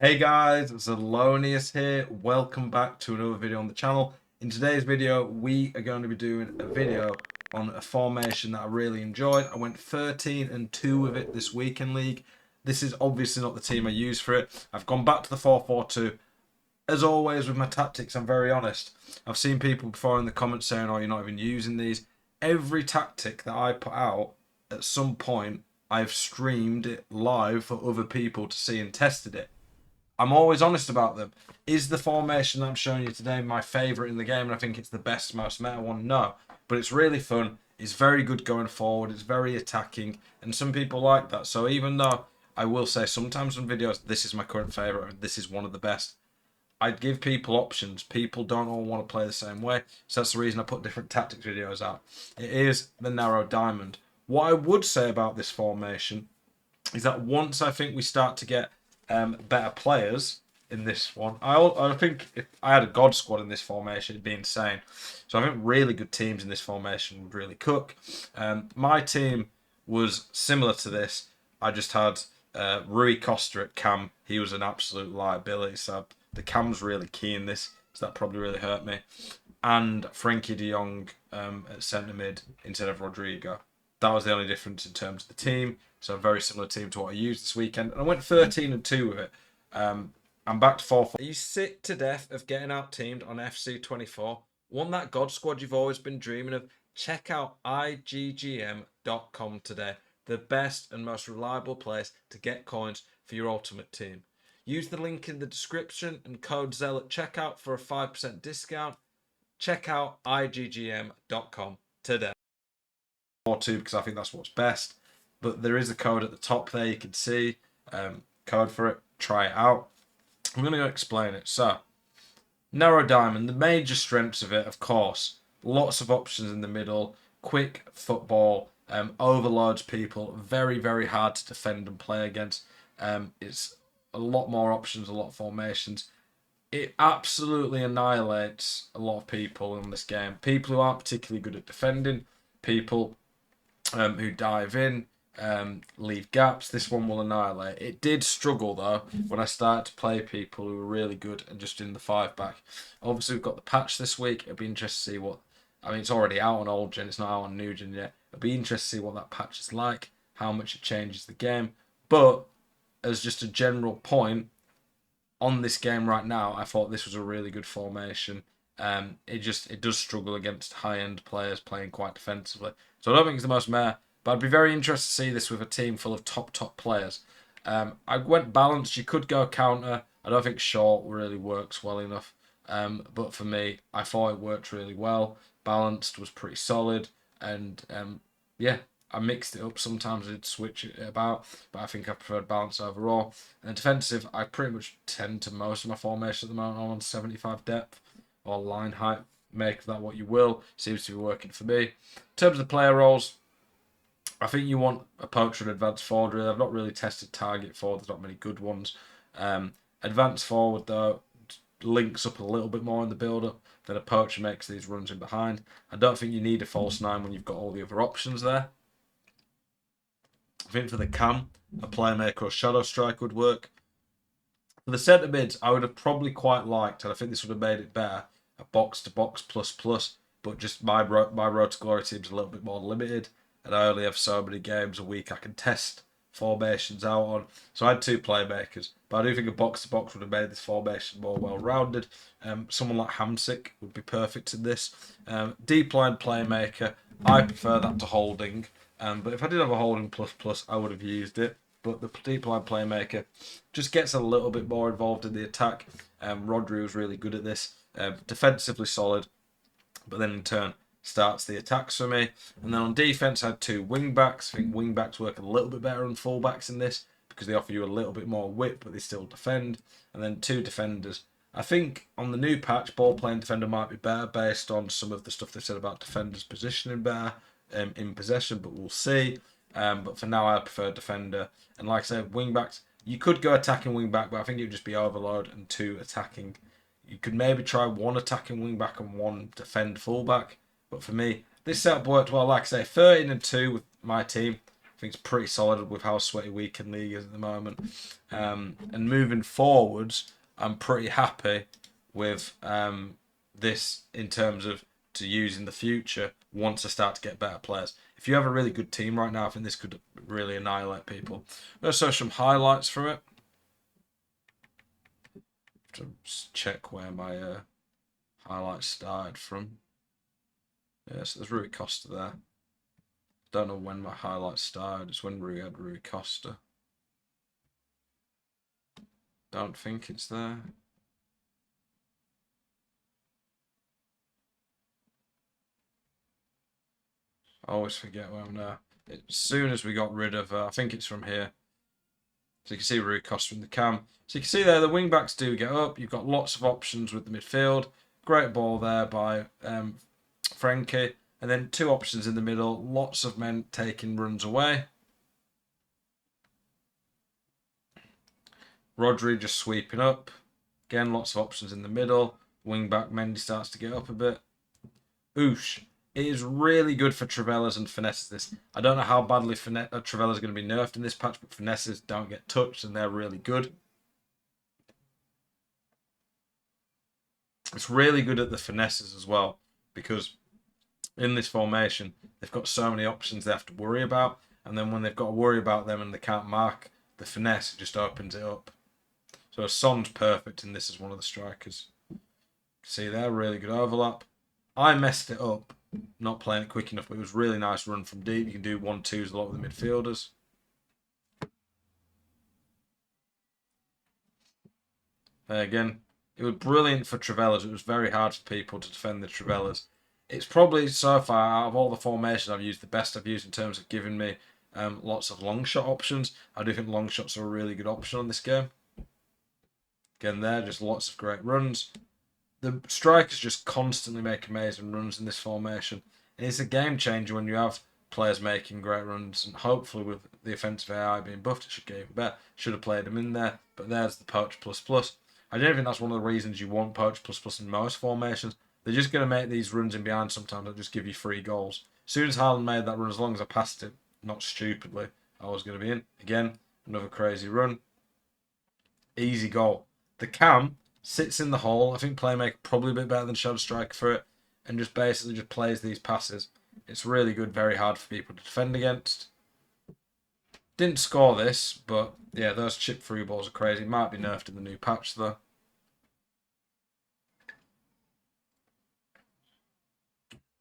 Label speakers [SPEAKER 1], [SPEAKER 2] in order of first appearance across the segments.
[SPEAKER 1] Hey guys, Zelonius here. Welcome back to another video on the channel. In today's video, we are going to be doing a video on a formation that I really enjoyed. I went 13-2 with it this weekend league. This is obviously not the team I use for it. I've gone back to the 4-4-2. As always with my tactics, I'm very honest. I've seen people before in the comments saying, "Oh, you're not even using these." Every tactic that I put out, at some point, I've streamed it live for other people to see and tested it. I'm always honest about them. Is the formation that I'm showing you today my favourite in the game and I think it's the best, most meta one? No. But it's really fun. It's very good going forward. It's very attacking. And some people like that. So even though I will say sometimes on videos, this is my current favourite and this is one of the best, I'd give people options. People don't all want to play the same way. So that's the reason I put different tactics videos out. It is the narrow diamond. What I would say about this formation is that once I think we start to get better players in this one, I think if I had a god squad in this formation, it'd be insane. So I think really good teams in this formation would really cook. My team was similar to this. I just had Rui Costa at cam. He was an absolute liability. So the cam's really key in this. So that probably really hurt me. And Frankie de Jong at centre mid instead of Rodrigo. That was the only difference in terms of the team. So a very similar team to what I used this weekend. And I went 13-2 with it. I'm back to 4-4. Are you sick to death of getting out teamed on FC24? Want that God squad you've always been dreaming of? Check out iggm.com today. The best and most reliable place to get coins for your ultimate team. Use the link in the description and code ZEL at checkout for a 5% discount. Check out iggm.com today. Or two, because I think that's what's best. But there is a code at the top there you can see. Code for it. Try it out. I'm going to explain it. So, narrow diamond, the major strengths of it, of course, lots of options in the middle, quick football, overloads people, very, very hard to defend and play against. It's a lot more options, a lot of formations. It absolutely annihilates a lot of people in this game. People who aren't particularly good at defending, people who dive in, leave gaps. This one will annihilate. It did struggle though when I started to play people who were really good and just in the 5-back. Obviously, we've got the patch this week. It'll be interesting to see what. I mean, it's already out on old gen. It's not out on new gen yet. It'll be interesting to see what that patch is like, how much it changes the game. But as just a general point on this game right now, I thought this was a really good formation. It does struggle against high end players playing quite defensively. So I don't think it's the most meh, but I'd be very interested to see this with a team full of top players. I went balanced. You could go counter. I don't think short really works well enough. But for me, I thought it worked really well. Balanced was pretty solid, and yeah, I mixed it up. Sometimes I'd switch it about, but I think I preferred balance overall. And defensive, I pretty much tend to most of my formation at the moment I'm on 75 depth or line height. Make of that what you will. Seems to be working for me. In terms of the player roles, I think you want a poacher and advanced forward. Really, I've not really tested target forward. There's not many good ones. Advanced forward though links up a little bit more in the build-up. Then a poacher makes these runs in behind. I don't think you need a false nine when you've got all the other options there. I think for the cam, a playmaker or shadow strike would work. For the centre mids, I would have probably quite liked, and I think this would have made it better, a box to box plus. But just my road to glory team's a little bit more limited, and I only have so many games a week I can test formations out on. So I had two playmakers, but I do think a box to box would have made this formation more well rounded. Someone like Hamsik would be perfect in this. Deep line playmaker, I prefer that to holding. But if I did have a holding plus, I would have used it. But the deep line playmaker just gets a little bit more involved in the attack. Rodri was really good at this. Defensively solid, but then in turn starts the attacks for me. And then on defense, I had two wing backs. I think wing backs work a little bit better than full backs in this because they offer you a little bit more width, but they still defend. And then two defenders. I think on the new patch, ball playing defender might be better based on some of the stuff they've said about defenders positioning better in possession, but we'll see. But for now, I prefer defender. And like I said, wing backs, you could go attacking wing back, but I think it would just be overload and two attacking. You could maybe try one attacking wing back and one defend fullback. But for me, this setup worked well. Like I say, 13-2 with my team. I think it's pretty solid with how sweaty weekend league is at the moment. And moving forwards, I'm pretty happy with this in terms of to use in the future once I start to get better players. If you have a really good team right now, I think this could really annihilate people. Let's show some highlights from it. To check where my highlights started from. Yeah, so there's Rui Costa there. Don't know when my highlights started. It's when Rui had Rui Costa. Don't think it's there. I always forget where I'm there. As soon as we got rid of, I think it's from here. So you can see Rui Costa in the cam. So you can see there the wing backs do get up. You've got lots of options with the midfield. Great ball there by Frankie. And then 2 options in the middle. Lots of men taking runs away. Rodri just sweeping up. Again, lots of options in the middle. Wing back Mendy starts to get up a bit. Oosh. It is really good for Trivelas and Finesses this. I don't know how badly Trivelas is going to be nerfed in this patch, but Finesses don't get touched and they're really good. It's really good at the Finesses as well because in this formation, they've got so many options they have to worry about. And then when they've got to worry about them and they can't mark, the Finesse just opens it up. So Son's perfect in this as one of the strikers. See there, really good overlap. I messed it up, not playing it quick enough, but it was really nice run from deep. You can do 1-2s a lot with the midfielders. Again, it was brilliant for Trivelas. It was very hard for people to defend the Trivelas. It's probably, so far, out of all the formations I've used, the best I've used in terms of giving me lots of long shot options. I do think long shots are a really good option on this game. Again there, just lots of great runs. The strikers just constantly make amazing runs in this formation. And it's a game changer when you have players making great runs. And hopefully with the offensive AI being buffed, it should get even better. Should have played them in there. But there's the Poach++. I don't think that's one of the reasons you want Poach++ in most formations. They're just going to make these runs in behind sometimes that just give you 3 goals. As soon as Haaland made that run, as long as I passed it, not stupidly, I was going to be in. Again, another crazy run. Easy goal. The cam sits in the hole. I think Playmaker probably a bit better than Shadow Striker for it. And just basically just plays these passes. It's really good, very hard for people to defend against. Didn't score this, but yeah, those chip through balls are crazy. Might be nerfed in the new patch though.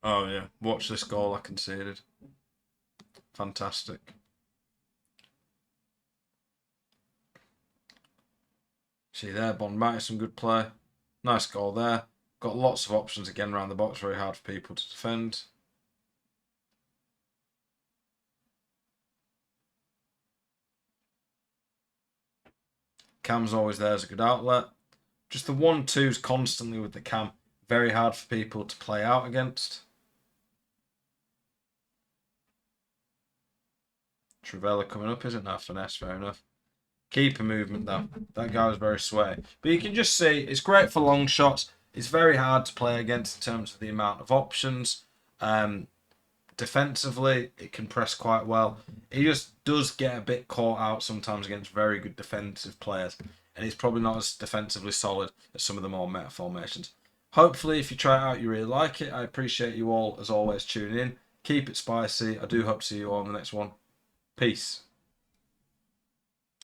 [SPEAKER 1] Oh yeah, watch this goal I conceded. Fantastic. See there, Bond some good play. Nice goal there. Got lots of options again around the box, very hard for people to defend. Cam's always there as a good outlet. Just the 1-2s constantly with the cam. Very hard for people to play out against. Trivella coming up, isn't that? Finesse, fair enough. Keeper movement though. That guy was very sweaty. But you can just see it's great for long shots. It's very hard to play against in terms of the amount of options. Defensively, it can press quite well. He just does get a bit caught out sometimes against very good defensive players. And he's probably not as defensively solid as some of the more meta formations. Hopefully, if you try it out, you really like it. I appreciate you all, as always, tuning in. Keep it spicy. I do hope to see you all on the next one. Peace.